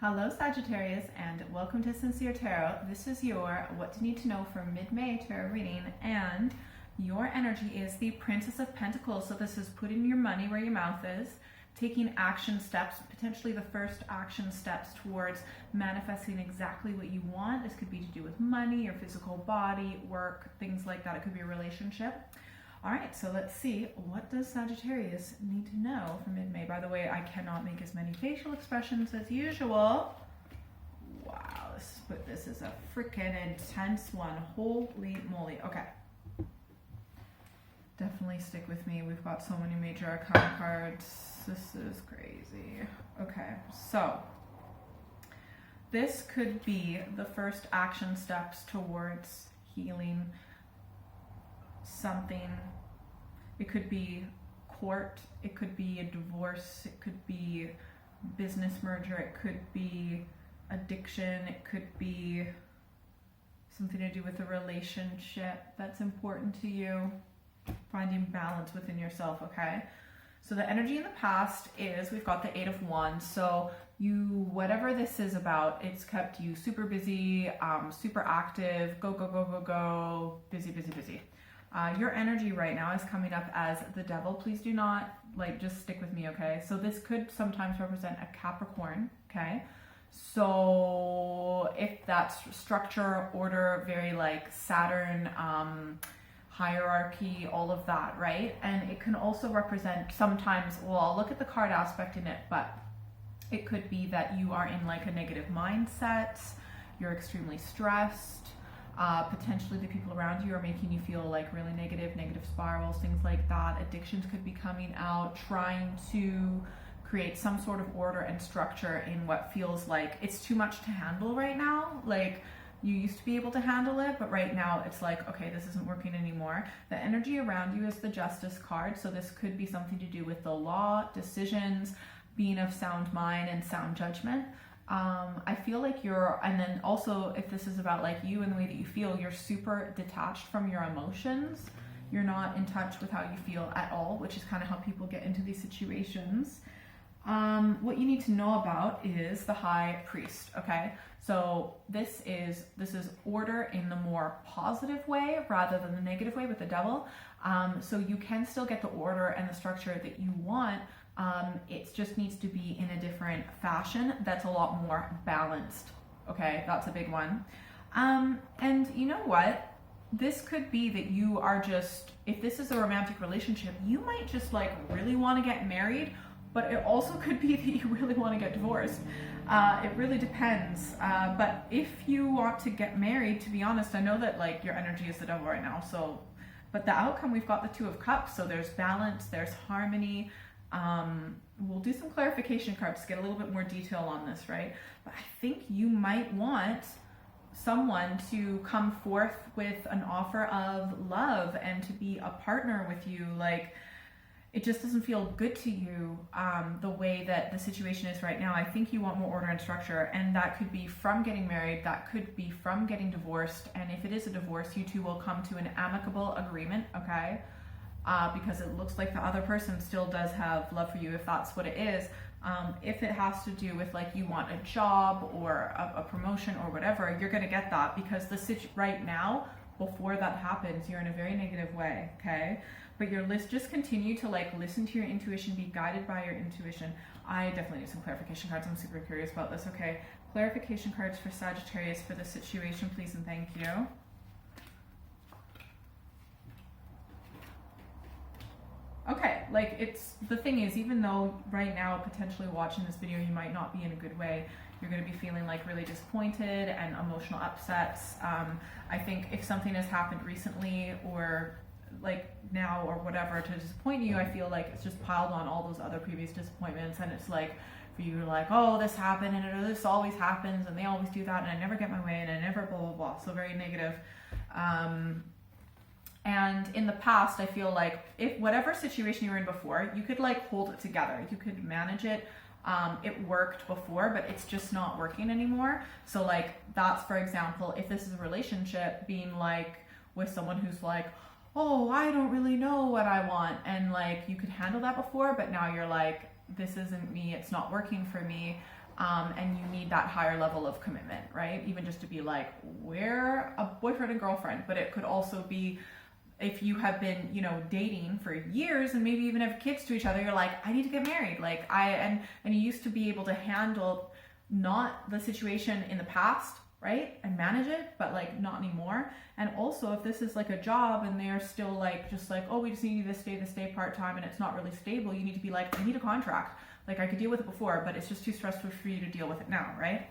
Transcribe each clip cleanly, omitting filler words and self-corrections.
Hello Sagittarius and welcome to Sincere Tarot. This is your what to need to know for mid-May tarot reading, and your energy is the Princess of Pentacles. So this is putting your money where your mouth is, taking action steps, potentially the first action steps towards manifesting exactly what you want. This could be to do with money, your physical body, work, things like that. It could be a relationship. All right, so let's see, what does Sagittarius need to know for mid-May? By the way, I cannot make as many facial expressions as usual. Wow, this is a freaking intense one. Holy moly. Okay. Definitely stick with me. We've got so many major arcana cards. This is crazy. Okay, so this could be the first action steps towards healing something. It could be court, it could be a divorce, it could be business merger, it could be addiction, it could be something to do with a relationship that's important to you, finding balance within yourself. Okay, so the energy in the past is, we've got the 8 of Wands. So you, whatever this is about, it's kept you super busy, super active, go, busy. Your energy right now is coming up as the Devil. Please do not, just stick with me, okay? So this could sometimes represent a Capricorn, okay? So if that's structure, order, very Saturn, hierarchy, all of that, right? And it can also represent sometimes, well, I'll look at the card aspect in it, but it could be that you are in a negative mindset, you're extremely stressed. Potentially the people around you are making you feel really negative spirals, things like that. Addictions could be coming out, trying to create some sort of order and structure in what feels like it's too much to handle right now. You used to be able to handle it, but right now it's okay, this isn't working anymore. The energy around you is the Justice card. So this could be something to do with the law, decisions, being of sound mind and sound judgment. I feel like and then also if this is about you and the way that you feel, you're super detached from your emotions. You're not in touch with how you feel at all, which is kind of how people get into these situations. What you need to know about is the High Priest, okay? So this is order in the more positive way rather than the negative way with the Devil. So you can still get the order and the structure that you want. It just needs to be in a different fashion that's a lot more balanced. Okay, that's a big one. And you know what? This could be that you are if this is a romantic relationship, you might just really want to get married, but it also could be that you really want to get divorced. It really depends. But if you want to get married, to be honest, I know that your energy is the Devil right now. So, but the outcome, we've got the 2 of Cups. So there's balance, there's harmony. We'll do some clarification cards to get a little bit more detail on this, right? But I think you might want someone to come forth with an offer of love and to be a partner with you. It just doesn't feel good to you the way that the situation is right now. I think you want more order and structure, and that could be from getting married, that could be from getting divorced, and if it is a divorce, you two will come to an amicable agreement, okay? Because it looks like the other person still does have love for you, if that's what it is. If it has to do with you want a job or a promotion or whatever, you're going to get that, because right now, before that happens, you're in a very negative way, okay? But just continue to listen to your intuition, be guided by your intuition. I definitely need some clarification cards. I'm super curious about this, okay? Clarification cards for Sagittarius for the situation, please and thank you. Okay, the thing is, even though right now, potentially watching this video, you might not be in a good way, you're going to be feeling really disappointed and emotional upsets. I think if something has happened recently or now or whatever to disappoint you, I feel it's just piled on all those other previous disappointments, and it's for you to oh, this happened and this always happens and they always do that and I never get my way and I never blah blah blah. So very negative. And in the past, I feel if whatever situation you were in before, you could hold it together. You could manage it. It worked before, but it's just not working anymore. So that's, for example, if this is a relationship, being with someone who's oh, I don't really know what I want. And you could handle that before, but now you're this isn't me, it's not working for me. and you need that higher level of commitment, right? Even just to be like, we're a boyfriend and girlfriend, but it could also be if you have been, you know, dating for years and maybe even have kids to each other, you're like, I need to get married. Like and you used to be able to handle not the situation in the past, right? And manage it, but like not anymore. And also if this is like a job and they're still like, just like, oh, we just need you to stay part-time and it's not really stable, you need to be like, I need a contract. Like I could deal with it before, but it's just too stressful for you to deal with it now, right?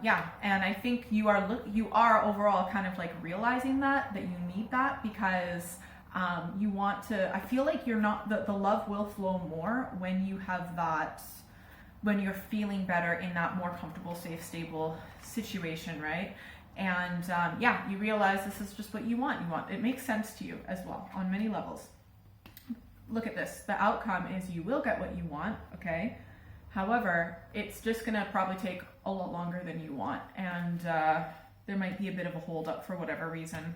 Yeah, and I think you are overall kind of like realizing that you need that because you want to, I feel like you're not, the love will flow more when you have that, when you're feeling better in that more comfortable, safe, stable situation, right? And yeah, you realize this is just what you want. It makes sense to you as well on many levels. Look at this. The outcome is you will get what you want, okay? However, it's just gonna probably take a lot longer than you want, and there might be a bit of a hold up for whatever reason.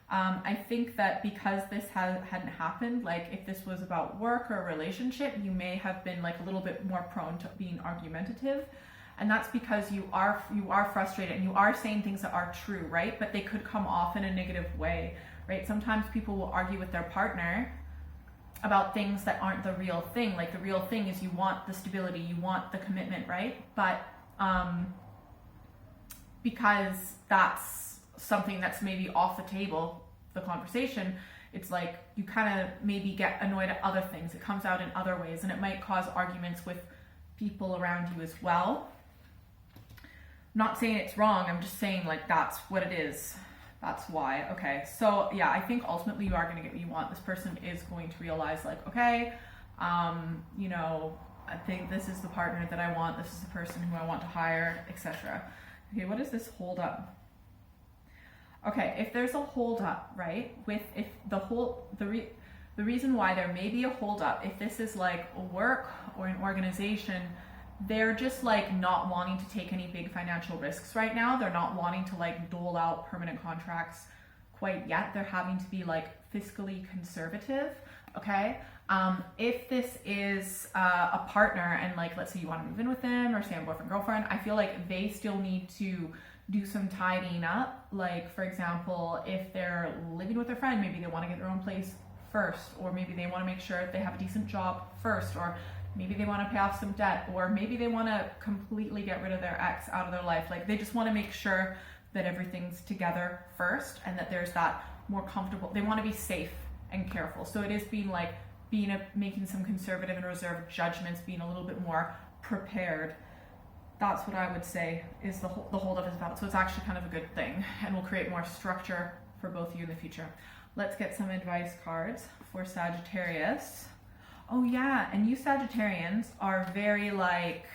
I think that because this hadn't happened, like if this was about work or a relationship, you may have been like a little bit more prone to being argumentative. And that's because you are frustrated and you are saying things that are true, right? But they could come off in a negative way, right? Sometimes people will argue with their partner about things that aren't the real thing. Like the real thing is you want the stability, you want the commitment, right? But because that's something that's maybe off the table, the conversation, it's like you kind of maybe get annoyed at other things. It comes out in other ways and it might cause arguments with people around you as well. I'm not saying it's wrong, I'm just saying like that's what it is. That's why. Okay, so yeah, I think ultimately you are going to get what you want. This person is going to realize like, okay, you know, I think this is the partner that I want, this is the person who I want to hire, etc. Okay, what is this hold up? Okay, if there's a hold up, right, with if the reason why there may be a hold up, if this is like a work or an organization, they're just like not wanting to take any big financial risks right now. They're not wanting to like dole out permanent contracts quite yet. They're having to be like fiscally conservative, okay? If this is a partner and like, let's say you want to move in with them or say a boyfriend, girlfriend, I feel like they still need to do some tidying up. Like for example, if they're living with a friend, maybe they want to get their own place first, or maybe they want to make sure they have a decent job first, or maybe they want to pay off some debt, or maybe they want to completely get rid of their ex out of their life. Like they just want to make sure that everything's together first and that there's that more comfortable, they want to be safe and careful. So it is making some conservative and reserved judgments, being a little bit more prepared. That's what I would say is the hold up is about. So it's actually kind of a good thing and will create more structure for both of you in the future. Let's get some advice cards for Sagittarius. Oh yeah, and you Sagittarians are very like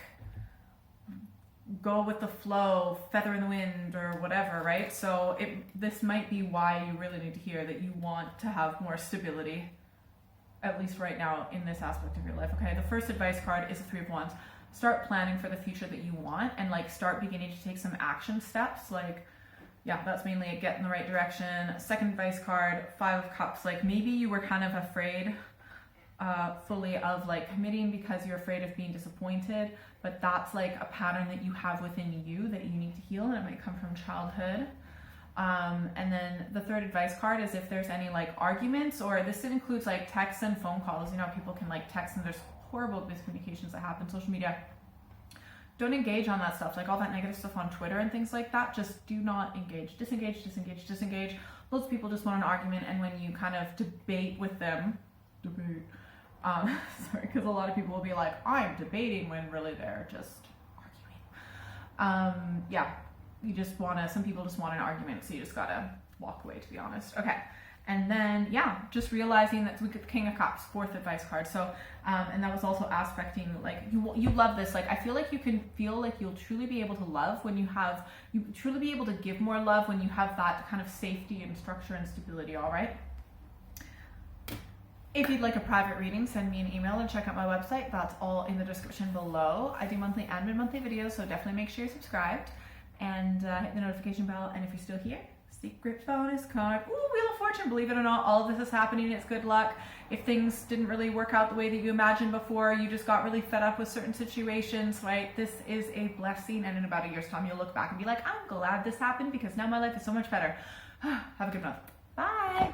go with the flow, feather in the wind or whatever, right? So this might be why you really need to hear that you want to have more stability, at least right now in this aspect of your life, okay? The first advice card is the Three of Wands. Start planning for the future that you want and like start beginning to take some action steps. Like, yeah, that's mainly a get in the right direction. Second advice card, Five of Cups. Like maybe you were kind of afraid fully of like committing because you're afraid of being disappointed, but that's like a pattern that you have within you that you need to heal, and it might come from childhood. And then the third advice card is if there's any like arguments, or this includes like texts and phone calls. You know, people can like text and there's horrible miscommunications that happen, social media. Don't engage on that stuff, like all that negative stuff on Twitter and things like that. Just do not engage. Disengage. Lots of people just want an argument, and when you kind of debate with them, sorry, because a lot of people will be like, I'm debating, when really they're just arguing. Yeah, some people just want an argument, so you just gotta walk away, to be honest. Okay, and then, yeah, just realizing that we get the King of Cups, fourth advice card. So, and that was also aspecting, like, you love this. Like, I feel like you can feel like you'll truly be able to love when you truly be able to give more love when you have that kind of safety and structure and stability, all right? If you'd like a private reading, send me an email and check out my website. That's all in the description below. I do monthly and mid-monthly videos, so definitely make sure you're subscribed and hit the notification bell. And if you're still here, Secret bonus card. Ooh, Wheel of Fortune. Believe it or not, all of this is happening. It's good luck. If things didn't really work out the way that you imagined before, you just got really fed up with certain situations, right? This is a blessing, and in about a year's time, you'll look back and be like, I'm glad this happened because now my life is so much better. Have a good month. Bye.